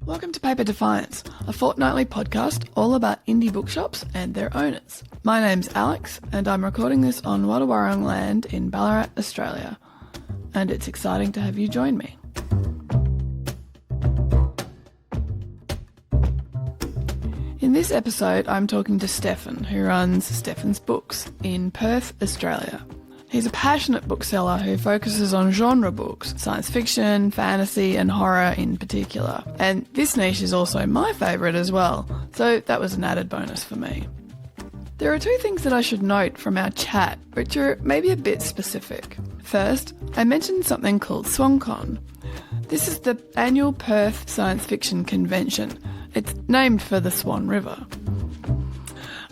Welcome to Paper Defiance, a fortnightly podcast all about indie bookshops and their owners. My name's Alex, and I'm recording this on Wadawurrung land in Ballarat, Australia. And it's exciting to have you join me. In this episode, I'm talking to Stefen, who runs Stefen's Books in Perth, Australia. He's a passionate bookseller who focuses on genre books, science fiction, fantasy and horror in particular. And this niche is also my favourite as well, so that was an added bonus for me. There are two things that I should note from our chat, which are maybe a bit specific. First, I mentioned something called SwanCon. This is the annual Perth science fiction convention. It's named for the Swan River.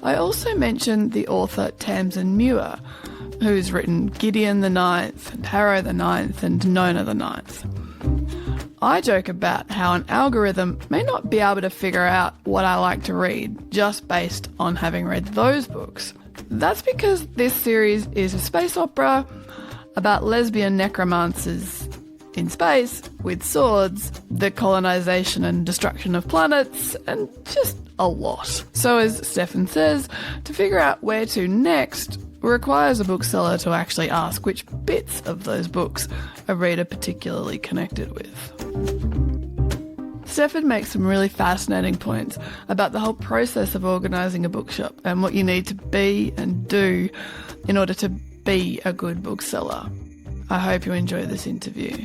I also mentioned the author Tamsin Muir, who's written Gideon the Ninth, and Harrow the Ninth, and Nona the Ninth. I joke about how an algorithm may not be able to figure out what I like to read just based on having read those books. That's because this series is a space opera about lesbian necromancers in space with swords, the colonisation and destruction of planets, and just a lot. So as Stefen says, to figure out where to next requires a bookseller to actually ask which bits of those books a reader particularly connected with. Stefen makes some really fascinating points about the whole process of organising a bookshop and what you need to be and do in order to be a good bookseller. I hope you enjoy this interview.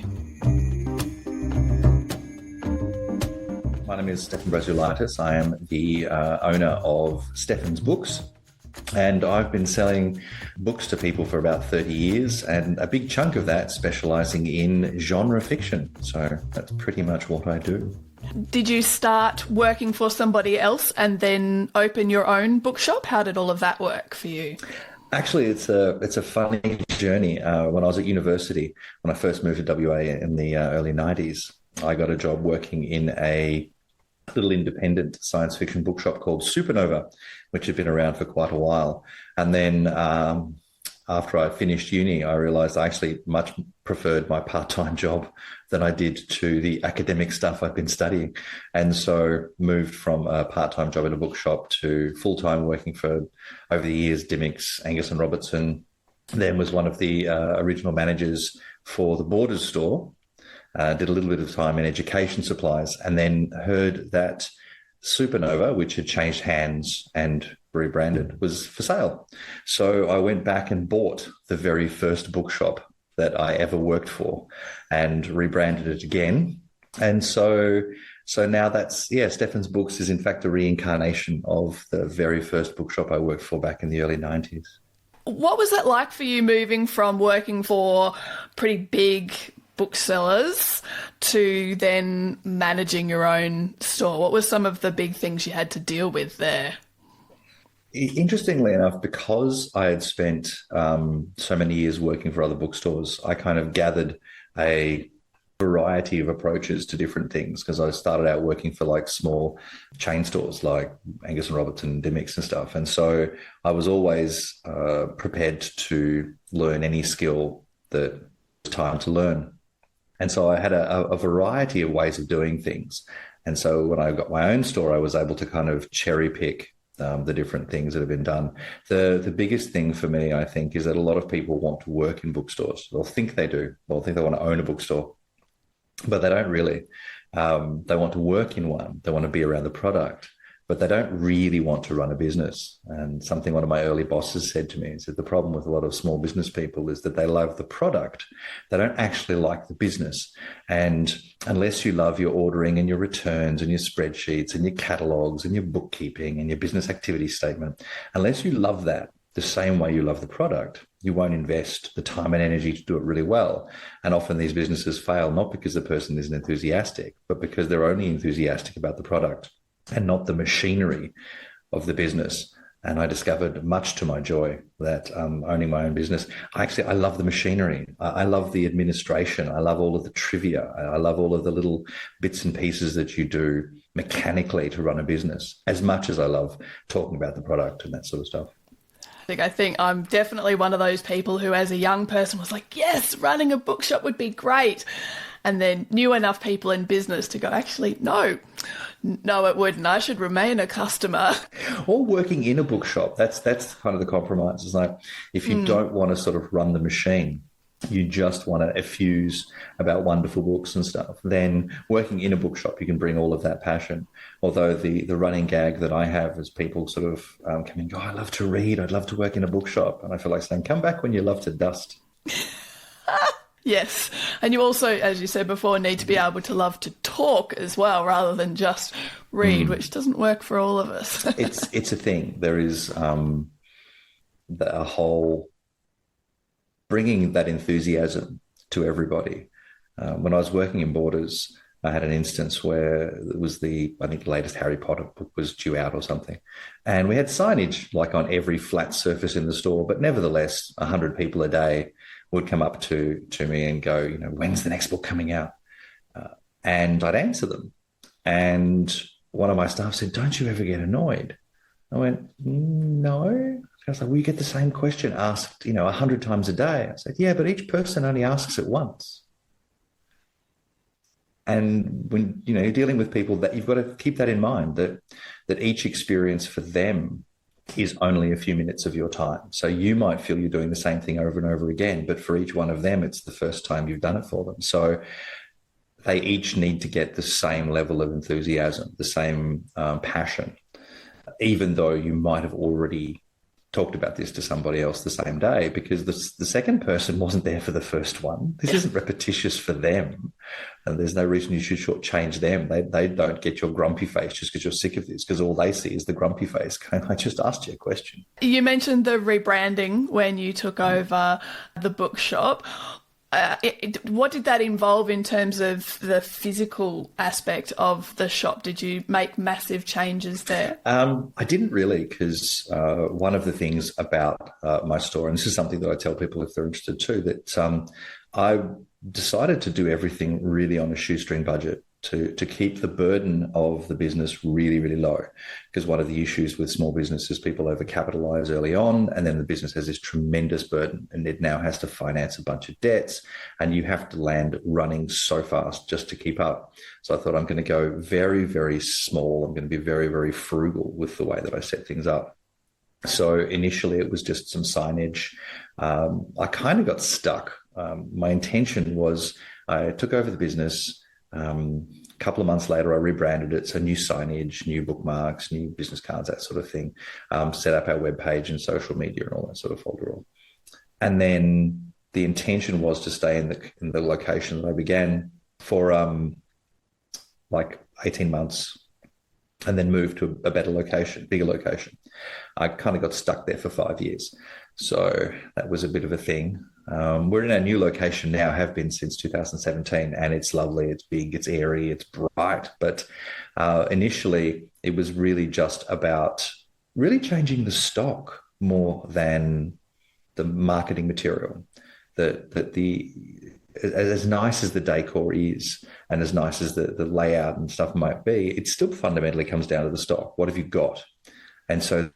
My name is Stefen Braziulaitis. I am the owner of Stefen's Books, and I've been selling books to people for about 30 years, and a big chunk of that specialising in genre fiction. So that's pretty much what I do. Did you start working for somebody else and then open your own bookshop? How did all of that work for you? Actually, it's a funny journey. When I was at university, when I first moved to WA in the early 90s, I got a job working in a little independent science fiction bookshop called Supernova, which had been around for quite a while. And then after I finished uni, I realised I actually much preferred my part-time job than I did to the academic stuff I'd been studying. And so moved from a part-time job in a bookshop to full-time working for, over the years, Dymocks, Angus and Robertson. Then was one of the original managers for the Borders store. Did a little bit of time in education supplies, and then heard that Supernova, which had changed hands and rebranded, was for sale. So I went back and bought the very first bookshop that I ever worked for and rebranded it again. And so now that's, Stefen's Books is in fact a reincarnation of the very first bookshop I worked for back in the early 90s. What was that like for you, moving from working for pretty big booksellers to then managing your own store? What were some of the big things you had to deal with there? Interestingly enough, because I had spent so many years working for other bookstores, I kind of gathered a variety of approaches to different things, because I started out working for like small chain stores like Angus and Robertson, Dymocks and stuff. And so I was always prepared to learn any skill that was time to learn. And so I had a variety of ways of doing things. And so when I got my own store, I was able to kind of cherry pick the different things that have been done. The biggest thing for me, I think, is that a lot of people want to work in bookstores. They'll think they do. They'll think they want to own a bookstore, but they don't really. They want to work in one. They want to be around the product, but they don't really want to run a business. And something one of my early bosses said to me is that the problem with a lot of small business people is that they love the product. They don't actually like the business. And unless you love your ordering and your returns and your spreadsheets and your catalogs and your bookkeeping and your business activity statement, unless you love that the same way you love the product, you won't invest the time and energy to do it really well. And often these businesses fail, not because the person isn't enthusiastic, but because they're only enthusiastic about the product and not the machinery of the business. And I discovered, much to my joy, that owning my own business, I love the machinery. I love the administration. I love all of the trivia. I love all of the little bits and pieces that you do mechanically to run a business, as much as I love talking about the product and that sort of stuff. I think I'm definitely one of those people who, as a young person, was like, yes, running a bookshop would be great. and then knew enough people in business to go, actually, no, it wouldn't. I should remain a customer. Or working in a bookshop. That's kind of the compromise. It's like if you don't want to sort of run the machine, you just want to effuse about wonderful books and stuff, then working in a bookshop, you can bring all of that passion. Although the running gag that I have is people sort of come and go, I love to read, I'd love to work in a bookshop. And I feel like saying, come back when you love to dust. Yes. And you also, as you said before, need to be able to love to talk as well, rather than just read, which doesn't work for all of us. It's a thing. There is a whole bringing that enthusiasm to everybody. When I was working in Borders, I had an instance where it was I think the latest Harry Potter book was due out or something. And we had signage like on every flat surface in the store, but nevertheless, 100 people a day would come up to me and go, when's the next book coming out? And I'd answer them. And one of my staff said, don't you ever get annoyed? I went, no. I was like, well, you get the same question asked, 100 times a day. I said, yeah, but each person only asks it once. And when, you're dealing with people, that you've got to keep that in mind, that each experience for them is only a few minutes of your time. So you might feel you're doing the same thing over and over again, but for each one of them, it's the first time you've done it for them. So they each need to get the same level of enthusiasm, the same passion, even though you might have already talked about this to somebody else the same day, because the second person wasn't there for the first one. This isn't repetitious for them, and there's no reason you should shortchange them. They don't get your grumpy face just because you're sick of this, because all they see is the grumpy face. I just asked you a question. You mentioned the rebranding when you took over the bookshop. What did that involve in terms of the physical aspect of the shop? Did you make massive changes there? I didn't really, because one of the things about my store, and this is something that I tell people if they're interested too, that I decided to do everything really on a shoestring budget to keep the burden of the business really, really low. Because one of the issues with small businesses, people overcapitalize early on, and then the business has this tremendous burden, and it now has to finance a bunch of debts, and you have to land running so fast just to keep up. So I thought, I'm going to go very, very small. I'm going to be very, very frugal with the way that I set things up. So initially it was just some signage. I kind of got stuck. My intention was I took over the business. A couple of months later, I rebranded it. So new signage, new bookmarks, new business cards, that sort of thing. Set up our webpage and social media and all that sort of folderol. And then the intention was to stay in the location that I began for like 18 months, and then move to a better location, bigger location. I kind of got stuck there for 5 years. So that was a bit of a thing. We're in our new location now, have been since 2017, and it's lovely, it's big, it's airy, it's bright. But initially, it was really just about really changing the stock more than the marketing material. As nice as the decor is, and as nice as the layout and stuff might be, it still fundamentally comes down to the stock. What have you got? And so,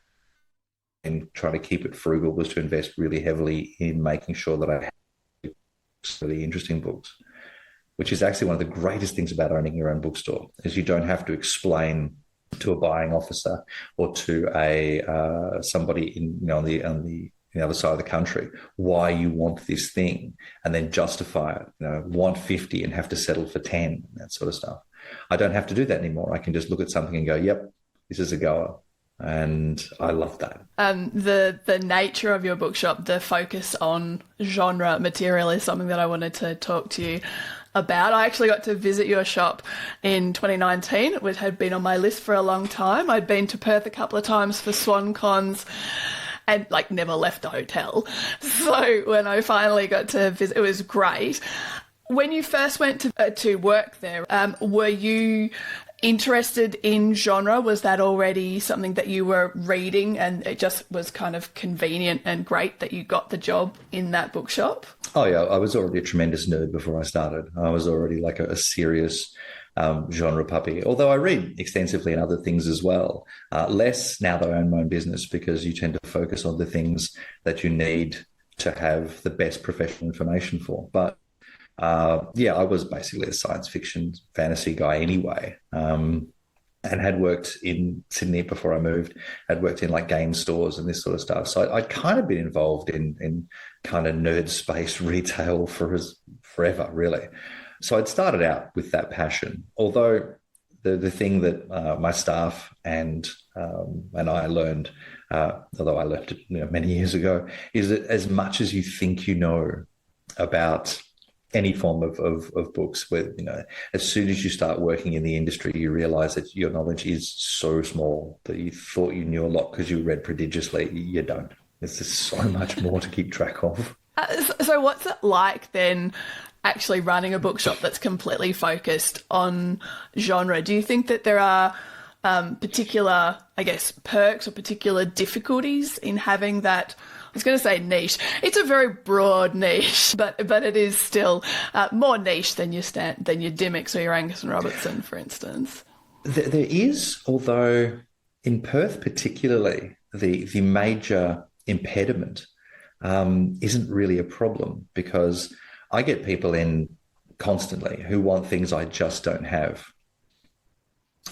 and trying to keep it frugal was to invest really heavily in making sure that I had really interesting books, which is actually one of the greatest things about owning your own bookstore, is you don't have to explain to a buying officer or to a somebody on the other side of the country why you want this thing, and then justify it. Want 50 and have to settle for 10, that sort of stuff. I don't have to do that anymore. I can just look at something and go, yep, this is a goer. And I love that. The nature of your bookshop, the focus on genre material, is something that I wanted to talk to you about. I actually got to visit your shop in 2019. It had been on my list for a long time. I'd been to Perth a couple of times for Swan Cons and never left the hotel. So when I finally got to visit, it was great. When you first went to work there, were you interested in genre? Was that already something that you were reading, and it just was kind of convenient and great that you got the job in that bookshop? Oh yeah, I was already a tremendous nerd before I started. I was already like a serious genre puppy, although I read extensively in other things as well. Less now that I own my own business, because you tend to focus on the things that you need to have the best professional information for. But Yeah, I was basically a science fiction fantasy guy anyway, and had worked in Sydney before I moved, had worked in like game stores and this sort of stuff. So I'd kind of been involved in kind of nerd space retail forever, really. So I'd started out with that passion, although the thing that my staff and I learned, although I learned it many years ago, is that as much as you think you know about any form of books, where as soon as you start working in the industry, you realize that your knowledge is so small that you thought you knew a lot because you read prodigiously. You don't. There's just so much more to keep track of. So what's it like then actually running a bookshop that's completely focused on genre? Do you think that there are particular, I guess, perks or particular difficulties in having that? I was going to say niche. It's a very broad niche, but it is still more niche than your Dimmicks or your Angus and Robertson, for instance. There is, although in Perth particularly, the major impediment isn't really a problem, because I get people in constantly who want things I just don't have.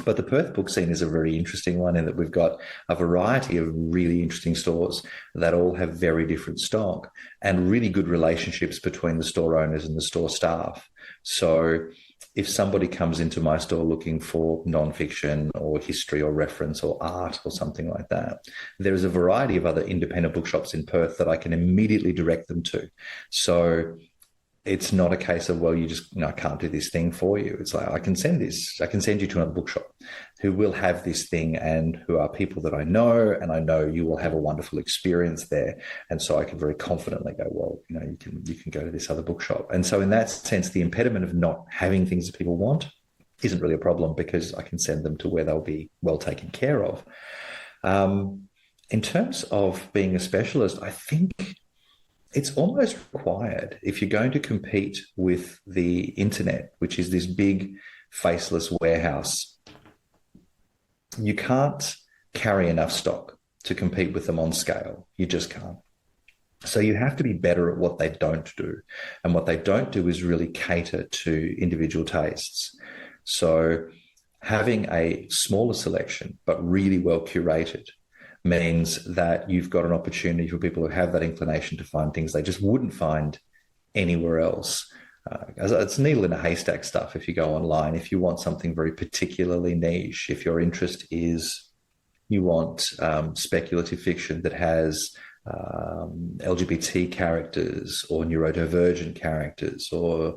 But the Perth book scene is a very interesting one in that we've got a variety of really interesting stores that all have very different stock and really good relationships between the store owners and the store staff. So if somebody comes into my store looking for nonfiction or history or reference or art or something like that, there is a variety of other independent bookshops in Perth that I can immediately direct them to. So it's not a case of, well, you just, I can't do this thing for you. It's like, I can send you to another bookshop who will have this thing and who are people that I know, and I know you will have a wonderful experience there. And so I can very confidently go, well, you can go to this other bookshop. And so in that sense, the impediment of not having things that people want isn't really a problem, because I can send them to where they'll be well taken care of. In terms of being a specialist, I think it's almost required if you're going to compete with the internet, which is this big faceless warehouse. You can't carry enough stock to compete with them on scale. You just can't. So you have to be better at what they don't do. And what they don't do is really cater to individual tastes. So having a smaller selection, but really well curated, means that you've got an opportunity for people who have that inclination to find things they just wouldn't find anywhere else. It's needle in a haystack stuff if you go online. If you want something very particularly niche, if your interest is you want speculative fiction that has LGBT characters or neurodivergent characters or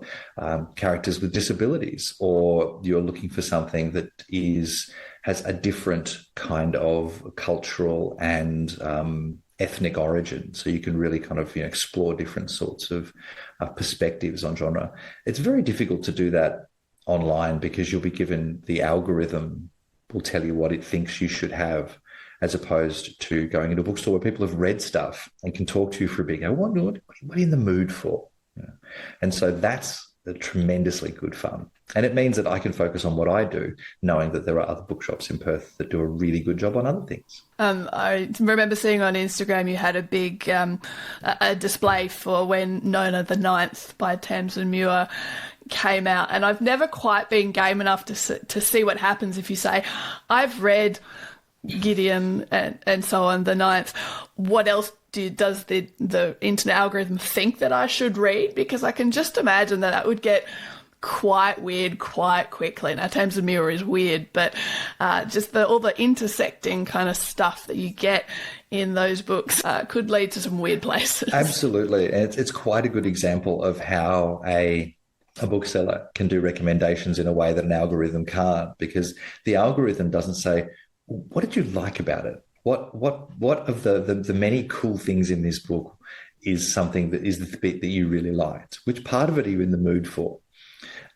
characters with disabilities, or you're looking for something that has a different kind of cultural and ethnic origin, so you can really kind of explore different sorts of perspectives on genre. It's very difficult to do that online, because you'll be given, the algorithm will tell you what it thinks you should have, as opposed to going into a bookstore where people have read stuff and can talk to you for a bit. Go, what are you in the mood for? And so that's tremendously good fun. And it means that I can focus on what I do, knowing that there are other bookshops in Perth that do a really good job on other things. I remember seeing on Instagram you had a big a display for when Nona the Ninth by Tamsin Muir came out, and I've never quite been game enough to see what happens if you say, I've read Gideon and so on, the Ninth. What else does the internet algorithm think that I should read? Because I can just imagine that would get quite weird quite quickly. Now, Tamsin Muir is weird, but just all the intersecting kind of stuff that you get in those books could lead to some weird places. Absolutely. And it's quite a good example of how a bookseller can do recommendations in a way that an algorithm can't, because the algorithm doesn't say, what did you like about it? What of the many cool things in this book is something that is the bit that you really liked? Which part of it are you in the mood for?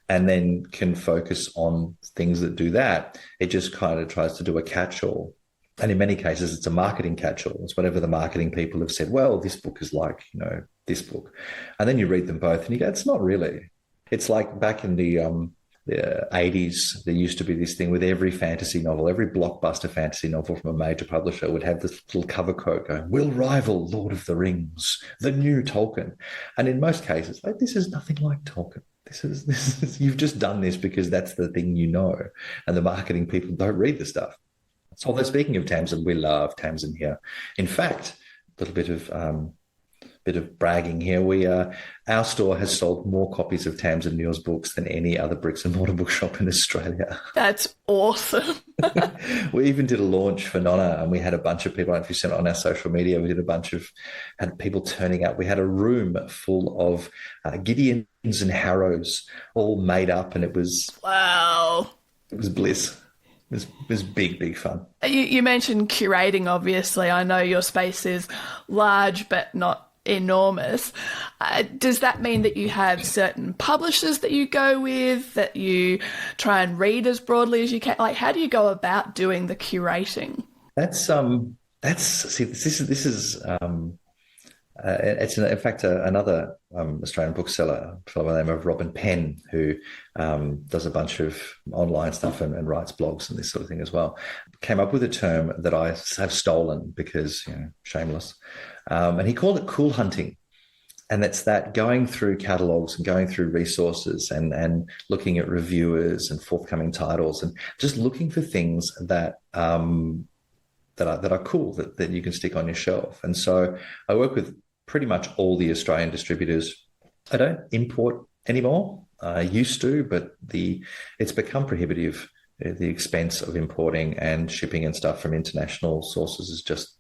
And then can focus on things that do that. It just kind of tries to do a catch-all. And in many cases, it's a marketing catch-all. It's whatever the marketing people have said, well, this book is like, this book. And then you read them both and you go, it's not really. It's like back in the the 80s, there used to be this thing with every fantasy novel, every blockbuster fantasy novel from a major publisher would have this little cover quote going, "Will rival Lord of the Rings, the new Tolkien." And in most cases, like, this is nothing like Tolkien. You've just done this because that's the thing you know, and the marketing people don't read the stuff. So, although speaking of Tamsin, we love Tamsin here. In fact, a little bit of bragging here. Our store has sold more copies of Tamsin Muir's books than any other bricks and mortar bookshop in Australia. That's awesome. We even did a launch for Nonna, and we had a bunch of people. If you sent it on our social media, we had people turning up. We had a room full of Gideons and Harrows, all made up, and it was Wow. It was bliss. It was big fun. You mentioned curating, obviously. I know your space is large, but not enormous. Does that mean that you have certain publishers that you go with, that you try and read as broadly as you can? Like, how do you go about doing the curating? This is it's in fact another Australian bookseller, a fellow by the name of Robin Penn, who does a bunch of online stuff and writes blogs and this sort of thing as well, came up with a term that I have stolen because, shameless. And he called it cool hunting. And that's that going through catalogues and going through resources and looking at reviewers and forthcoming titles and just looking for things that are cool that you can stick on your shelf. And so I work with pretty much all the Australian distributors. I don't import anymore. I used to, but it's become prohibitive. The expense of importing and shipping and stuff from international sources is just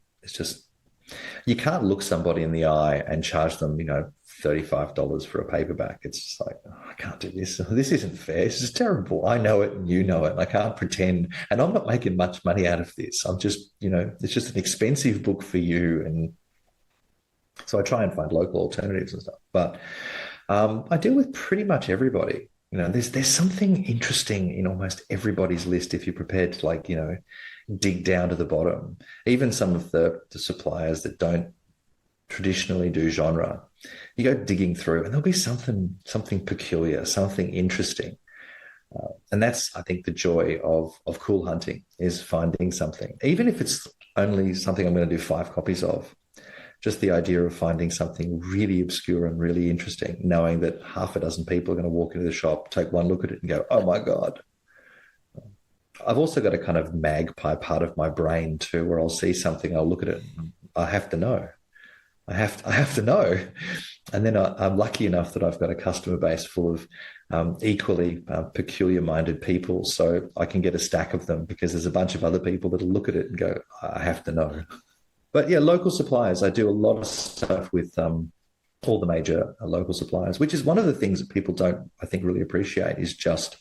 you can't look somebody in the eye and charge them, $35 for a paperback. It's just like, I can't do this. This isn't fair. This is terrible. I know it and you know it. And I can't pretend. And I'm not making much money out of this. I'm just, it's just an expensive book for you. And so I try and find local alternatives and stuff. But I deal with pretty much everybody. There's something interesting in almost everybody's list if you're prepared to dig down to the bottom. Even some of the suppliers that don't traditionally do genre, you go digging through and there'll be something peculiar, something interesting. And that's, I think, the joy of cool hunting, is finding something. Even if it's only something I'm going to do 5 copies of, just the idea of finding something really obscure and really interesting, knowing that half a dozen people are going to walk into the shop, take one look at it and go, oh my God. I've also got a kind of magpie part of my brain too, where I'll see something, I'll look at it, and I have to know. I have to know. And then I'm lucky enough that I've got a customer base full of equally peculiar-minded people, so I can get a stack of them because there's a bunch of other people that'll look at it and go, I have to know. But yeah, local suppliers. I do a lot of stuff with all the major local suppliers, which is one of the things that people don't, I think, really appreciate, is just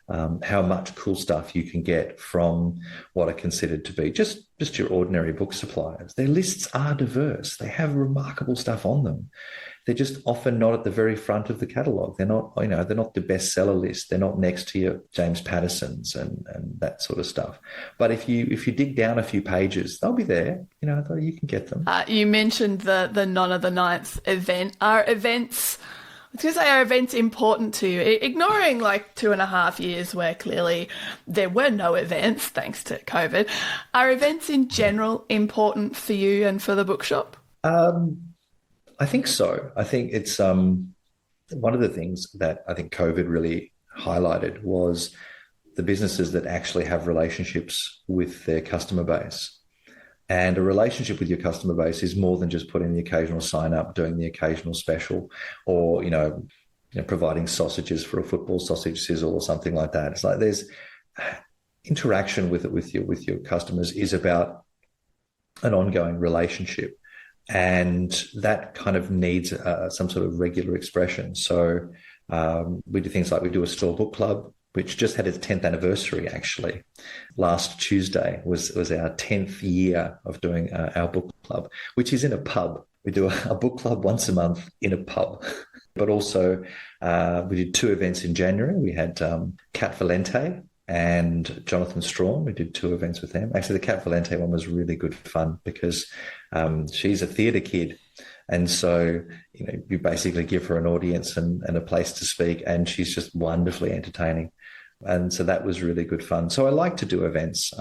how much cool stuff you can get from what are considered to be just your ordinary book suppliers. Their lists are diverse. They have remarkable stuff on them. They're just often not at the very front of the catalogue. They're not, they're not the bestseller list. They're not next to your James Pattersons and that sort of stuff. But if you dig down a few pages, they'll be there. You can get them. You mentioned the None of the Ninth event. Are events important to you? Ignoring 2.5 years where clearly there were no events thanks to COVID, are events in general important for you and for the bookshop? I think so. I think it's one of the things that I think COVID really highlighted was the businesses that actually have relationships with their customer base. And a relationship with your customer base is more than just putting the occasional sign up, doing the occasional special, or providing sausages for a football sausage sizzle or something like that. It's like there's interaction with your customers is about an ongoing relationship, and that kind of needs some sort of regular expression. So we do things like we do a store book club, which just had its 10th anniversary, actually. Last Tuesday was our 10th year of doing our book club, which is in a pub. We do a book club once a month in a pub. But also we did 2 events in January. We had Kat Valente and Jonathan Strawn. We did 2 events with them. Actually, the Kat Valente one was really good fun because she's a theatre kid And so, you basically give her an audience and a place to speak, and she's just wonderfully entertaining. And so that was really good fun. So I like to do events.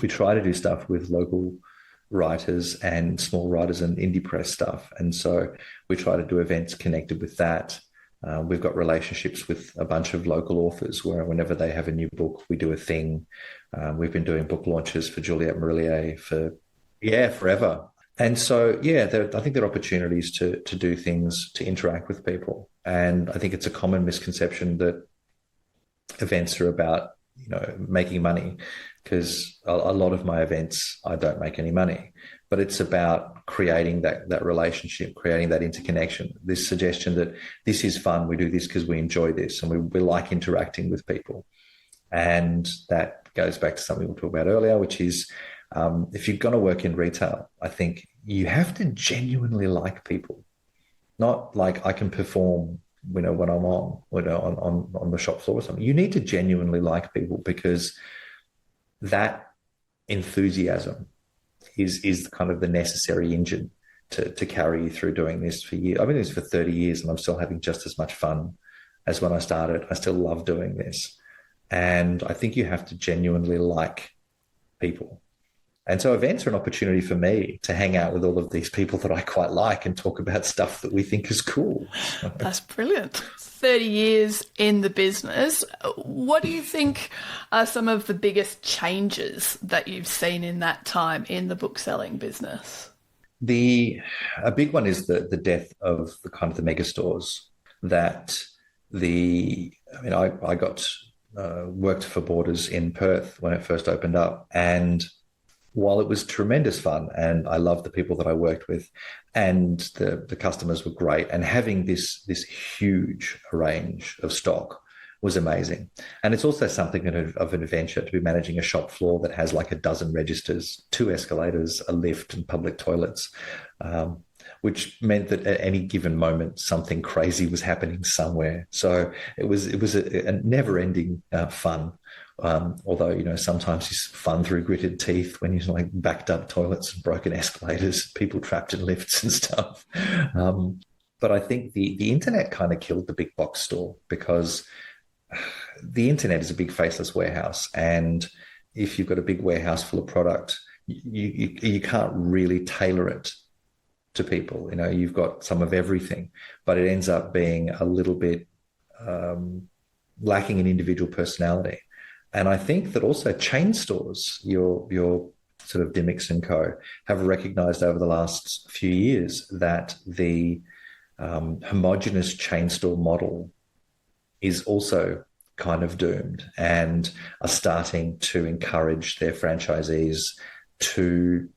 We try to do stuff with local writers and small writers and indie press stuff. And so we try to do events connected with that. We've got relationships with a bunch of local authors where whenever they have a new book, we do a thing. We've been doing book launches for Juliette Marillier forever. And so, I think there are opportunities to do things, to interact with people. And I think it's a common misconception that events are about, making money, because a lot of my events, I don't make any money, but it's about creating that relationship, creating that interconnection, this suggestion that this is fun. We do this because we enjoy this and we like interacting with people. And that goes back to something we talked about earlier, which is if you're going to work in retail, I think you have to genuinely like people, not like I can perform when I'm on the shop floor or something. You need to genuinely like people, because that enthusiasm is kind of the necessary engine to carry you through doing this for years. I've been doing this for 30 years and I'm still having just as much fun as when I started. I still love doing this. And I think you have to genuinely like people. And so events are an opportunity for me to hang out with all of these people that I quite like and talk about stuff that we think is cool. That's brilliant. 30 years in the business. What do you think are some of the biggest changes that you've seen in that time in the bookselling business? A big one is the death of the kind of the mega stores. I got worked for Borders in Perth when it first opened up, and while it was tremendous fun and I loved the people that I worked with and the customers were great, and having this huge range of stock was amazing. And it's also something of an adventure to be managing a shop floor that has like a dozen registers, 2 escalators, a lift and public toilets, which meant that at any given moment, something crazy was happening somewhere. So it was a never-ending fun. Although, sometimes it's fun through gritted teeth when you're like backed up toilets and broken escalators, people trapped in lifts and stuff. But I think the internet kind of killed the big box store, because the internet is a big faceless warehouse. And if you've got a big warehouse full of product, you can't really tailor it to people. You've got some of everything, but it ends up being a little bit lacking in individual personality. And I think that also chain stores, your sort of Dymocks and Co, have recognized over the last few years that the homogenous chain store model is also kind of doomed, and are starting to encourage their franchisees to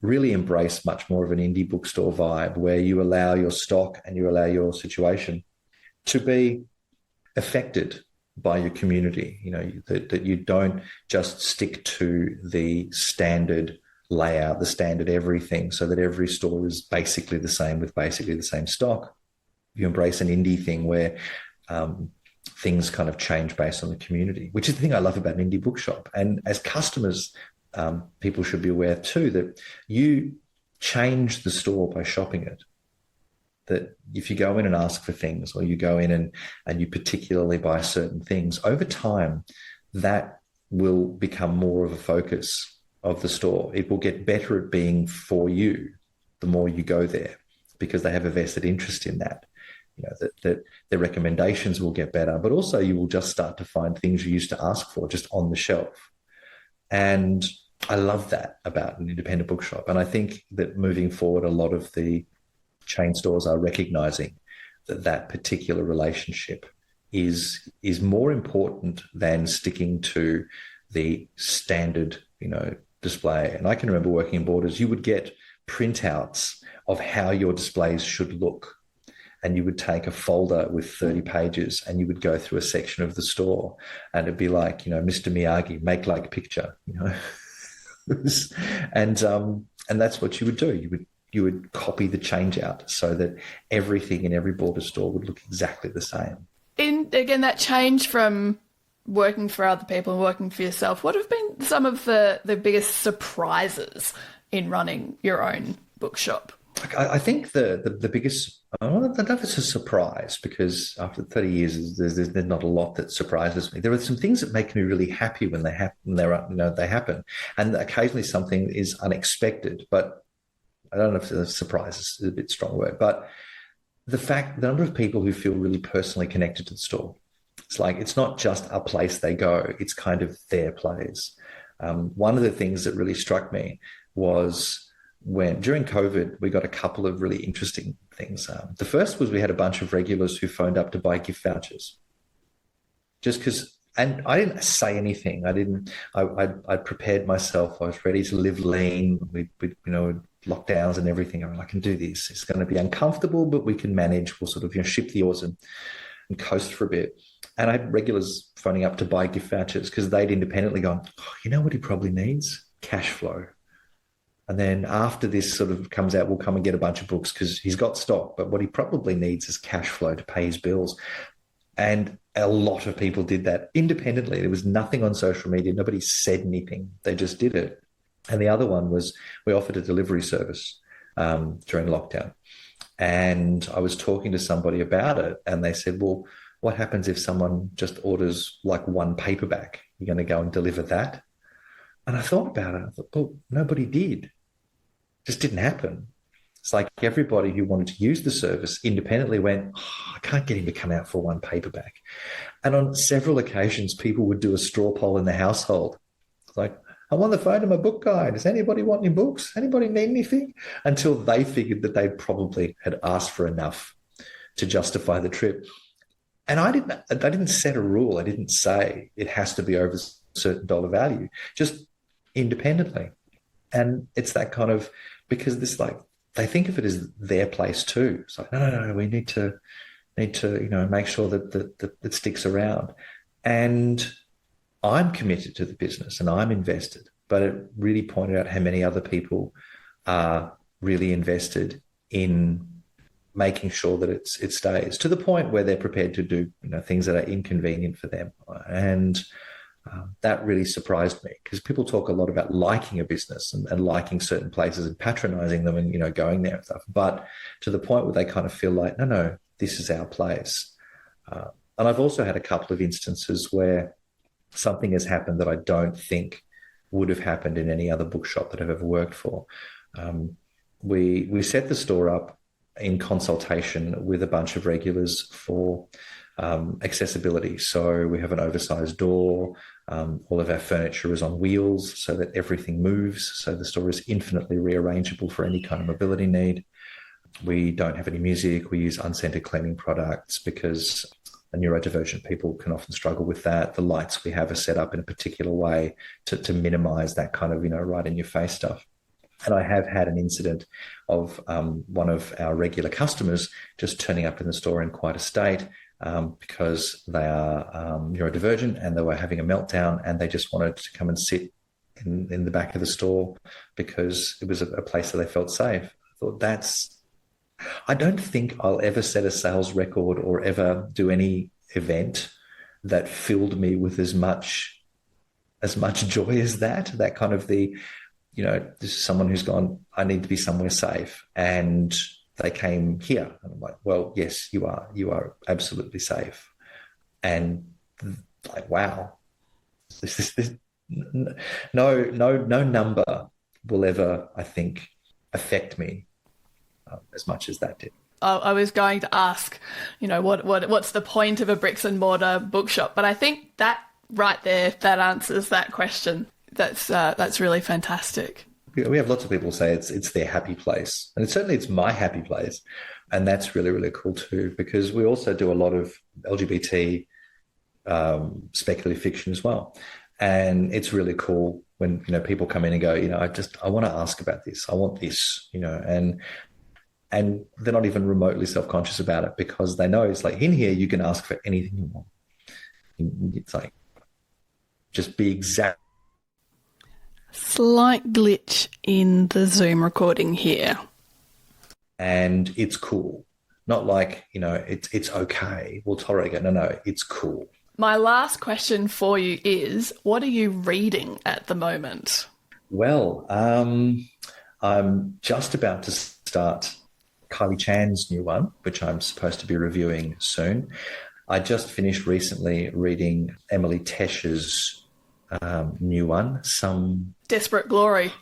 really embrace much more of an indie bookstore vibe, where you allow your stock and you allow your situation to be affected by your community, that you don't just stick to the standard layout, the standard everything, so that every store is basically the same with basically the same stock. You embrace an indie thing where things kind of change based on the community, which is the thing I love about an indie bookshop. And as customers, people should be aware too that you change the store by shopping it. That if you go in and ask for things, or you go in and you particularly buy certain things, over time, that will become more of a focus of the store. It will get better at being for you the more you go there, because they have a vested interest in that. That their recommendations will get better, but also you will just start to find things you used to ask for just on the shelf. And I love that about an independent bookshop. And I think that moving forward, a lot of the chain stores are recognizing that particular relationship is more important than sticking to the standard, display. And I can remember working in Borders, you would get printouts of how your displays should look. And you would take a folder with 30 pages and you would go through a section of the store, and it'd be like, Mr. Miyagi, make like picture, and that's what you would do. You would copy the change out so that everything in every Border store would look exactly the same. And again, that change from working for other people and working for yourself, what have been some of the biggest surprises in running your own bookshop? I think the biggest, I don't know if it's a surprise because after 30 years, there's not a lot that surprises me. There are some things that make me really happy when they happen. They happen, and occasionally something is unexpected. But I don't know if a surprise is a bit strong word, but the number of people who feel really personally connected to the store. It's like it's not just a place they go; it's kind of their place. One of the things that really struck me was when during COVID, we got a couple of really interesting things. The first was we had a bunch of regulars who phoned up to buy gift vouchers just because, and I didn't say anything. I prepared myself. I was ready to live lean. Lockdowns and everything. I can do this. It's going to be uncomfortable, but we can manage. We'll sort of, ship the yours and coast for a bit. And I had regulars phoning up to buy gift vouchers because they'd independently gone, oh, you know what he probably needs? Cash flow. And then after this sort of comes out, we'll come and get a bunch of books because he's got stock. But what he probably needs is cash flow to pay his bills. And a lot of people did that independently. There was nothing on social media. Nobody said anything. They just did it. And the other one was we offered a delivery service during lockdown. And I was talking to somebody about it. And they said, well, what happens if someone just orders like one paperback? You're going to go and deliver that? And I thought about it. I thought, well, nobody did. Just didn't happen. It's like everybody who wanted to use the service independently went, oh, I can't get him to come out for one paperback. And on several occasions, people would do a straw poll in the household. It's like, I'm on the phone to my book guy. Does anybody want any books? Anybody need anything? Until they figured that they probably had asked for enough to justify the trip. And I didn't set a rule. I didn't say it has to be over a certain dollar value, just independently. And it's that kind of, because this they think of it as their place too. It's like, no, we need to make sure that it sticks around. And I'm committed to the business and I'm invested, but it really pointed out how many other people are really invested in making sure that it stays to the point where they're prepared to do things that are inconvenient for them. And that really surprised me because people talk a lot about liking a business and liking certain places and patronizing them and going there and stuff, but to the point where they kind of feel like, no, this is our place. And I've also had a couple of instances where something has happened that I don't think would have happened in any other bookshop that I've ever worked for. We set the store up in consultation with a bunch of regulars for accessibility. So we have an oversized door. All of our furniture is on wheels so that everything moves. So the store is infinitely rearrangeable for any kind of mobility need. We don't have any music. We use unscented cleaning products because neurodivergent people can often struggle with that. The lights we have are set up in a particular way to minimize that kind of, right in your face stuff. And I have had an incident of one of our regular customers just turning up in the store in quite a state because they are neurodivergent and they were having a meltdown and they just wanted to come and sit in the back of the store because it was a place that they felt safe. I thought I don't think I'll ever set a sales record or ever do any event that filled me with as much joy as that kind of this is someone who's gone, I need to be somewhere safe. And they came here. And I'm like, well, yes, you are absolutely safe. And like, wow, this no number will ever, I think, affect me as much as that did. I was going to ask, what's the point of a bricks and mortar bookshop? But I think that right there, that answers that question. That's really fantastic. We have lots of people say it's their happy place, and it's my happy place, and that's really, really cool too. Because we also do a lot of LGBT speculative fiction as well, and it's really cool when people come in and go, I want to ask about this, I want this, and they're not even remotely self-conscious about it because they know it's like in here you can ask for anything you want. It's like just be exact. Slight glitch in the Zoom recording here. And it's cool. Not like, it's okay, we'll tolerate it. No, it's cool. My last question for you is, what are you reading at the moment? Well, I'm just about to start Kylie Chan's new one, which I'm supposed to be reviewing soon. I just finished recently reading Emily Tesch's new one, Some Desperate Glory.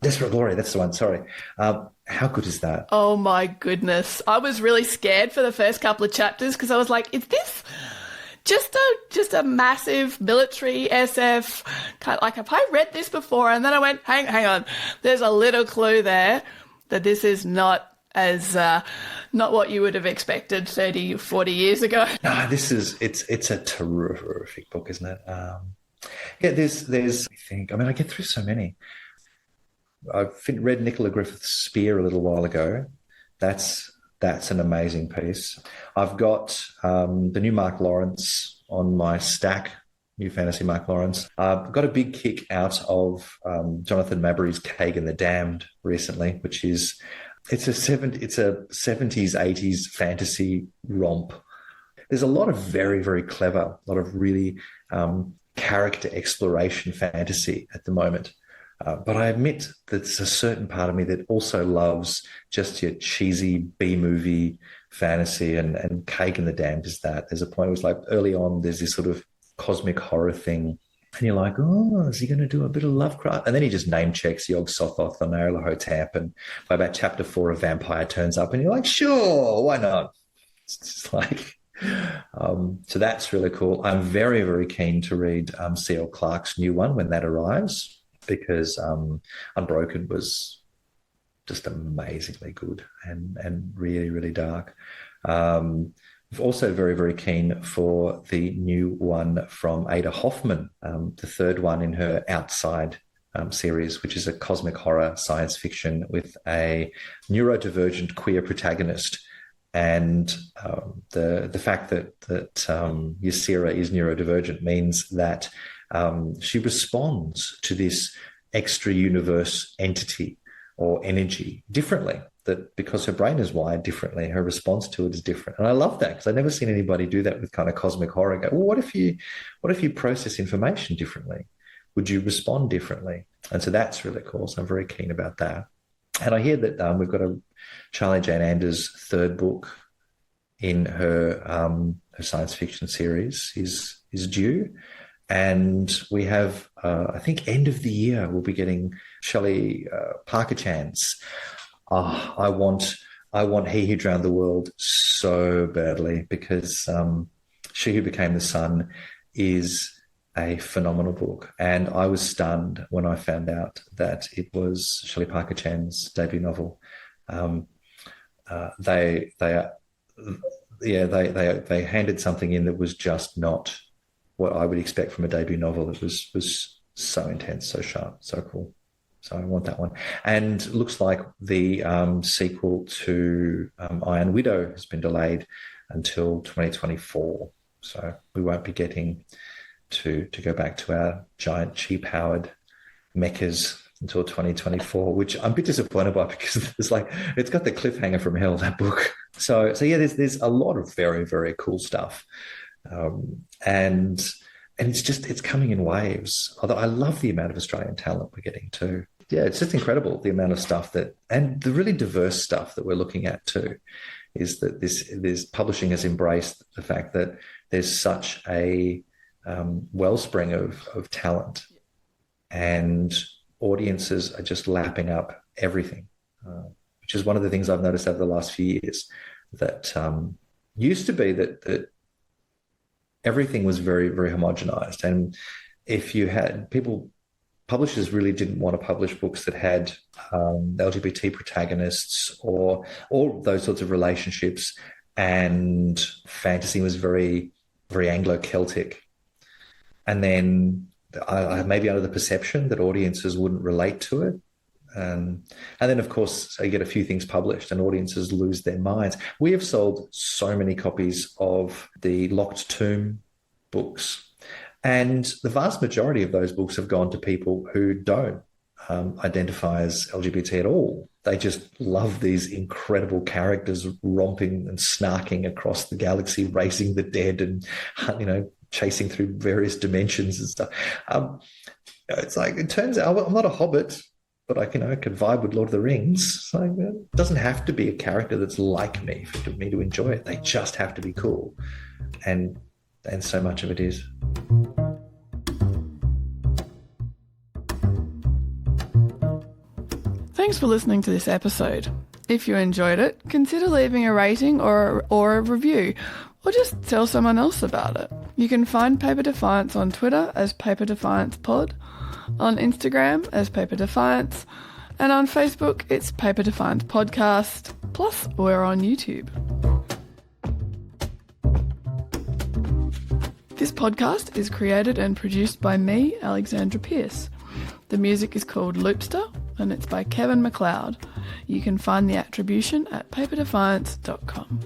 Desperate Glory. That's the one. Sorry. How good is that? Oh my goodness. I was really scared for the first couple of chapters because I was like, is this just a massive military SF kind of, like, have I read this before? And then I went, hang on. There's a little clue there that this is not as not what you would have expected 30, 40 years ago. No, it's a terrific book, isn't it? There's I get through so many. I read Nicola Griffith's Spear a little while ago. That's an amazing piece. I've got the new Mark Lawrence on my stack, new fantasy Mark Lawrence. I've got a big kick out of Jonathan Mabry's Kagan the Damned recently, which is it's a 70s, 80s fantasy romp. There's a lot of very, very clever, a lot of really character exploration fantasy at the moment. But I admit that there's a certain part of me that also loves just your cheesy B-movie fantasy, and Kagan the Damned is that. There's a point where it's like early on, there's this sort of cosmic horror thing, and you're like, oh, is he going to do a bit of Lovecraft? And then he just name checks Yog Sothoth and Nyarlathotep, and by about chapter 4, a vampire turns up, and you're like, sure, why not? It's just like... so that's really cool. I'm very, very keen to read C.L. Clarke's new one when that arrives, because Unbroken was just amazingly good and really, really dark. I'm also very, very keen for the new one from Ada Hoffman, the third one in her Outside series, which is a cosmic horror science fiction with a neurodivergent queer protagonist. And the fact that Ysera is neurodivergent means that she responds to this extra universe entity or energy differently, that because her brain is wired differently, her response to it is different. And I love that, because I've never seen anybody do that with kind of cosmic horror. Go, well, what if you process information differently? Would you respond differently? And so that's really cool. So I'm very keen about that. And I hear that we've got a Charlie Jane Anders' third book in her science fiction series is due. And we have, I think, end of the year, we'll be getting Shelley Parker-Chan's. I want He Who Drowned the World so badly, because She Who Became the Sun is a phenomenal book. And I was stunned when I found out that it was Shelley Parker-Chan's debut novel. They handed something in that was just not what I would expect from a debut novel. It was so intense, so sharp, so cool. So I want that one. And it looks like the sequel to Iron Widow has been delayed until 2024. So we won't be getting to go back to our giant chi-powered mechas until 2024, which I'm a bit disappointed by, because it's got the cliffhanger from hell, that book. So yeah, there's a lot of very, very cool stuff. And it's coming in waves. Although I love the amount of Australian talent we're getting too. Yeah, it's just incredible, the amount of stuff and the really diverse stuff that we're looking at too, is that this publishing has embraced the fact that there's such a wellspring of talent, and audiences are just lapping up everything, which is one of the things I've noticed over the last few years, that used to be that everything was very, very homogenized. And if you had publishers really didn't want to publish books that had LGBT protagonists or all those sorts of relationships, and fantasy was very, very Anglo-Celtic. And then maybe under the perception that audiences wouldn't relate to it. And then, of course, you get a few things published and audiences lose their minds. We have sold so many copies of the Locked Tomb books, and the vast majority of those books have gone to people who don't identify as LGBT at all. They just love these incredible characters romping and snarking across the galaxy, racing the dead, and chasing through various dimensions and stuff. It's like, it turns out I'm not a hobbit. but I could vibe with Lord of the Rings. It's like, it doesn't have to be a character that's like me for me to enjoy it. They just have to be cool. And so much of it is. Thanks for listening to this episode. If you enjoyed it, consider leaving a rating or a review, or just tell someone else about it. You can find Paper Defiance on Twitter as Paper Defiance Pod, on Instagram as Paper Defiance, and on Facebook it's Paper Defiance Podcast, plus we're on YouTube. This podcast is created and produced by me, Alexandra Pearce. The music is called Loopster, and it's by Kevin MacLeod. You can find the attribution at paperdefiance.com.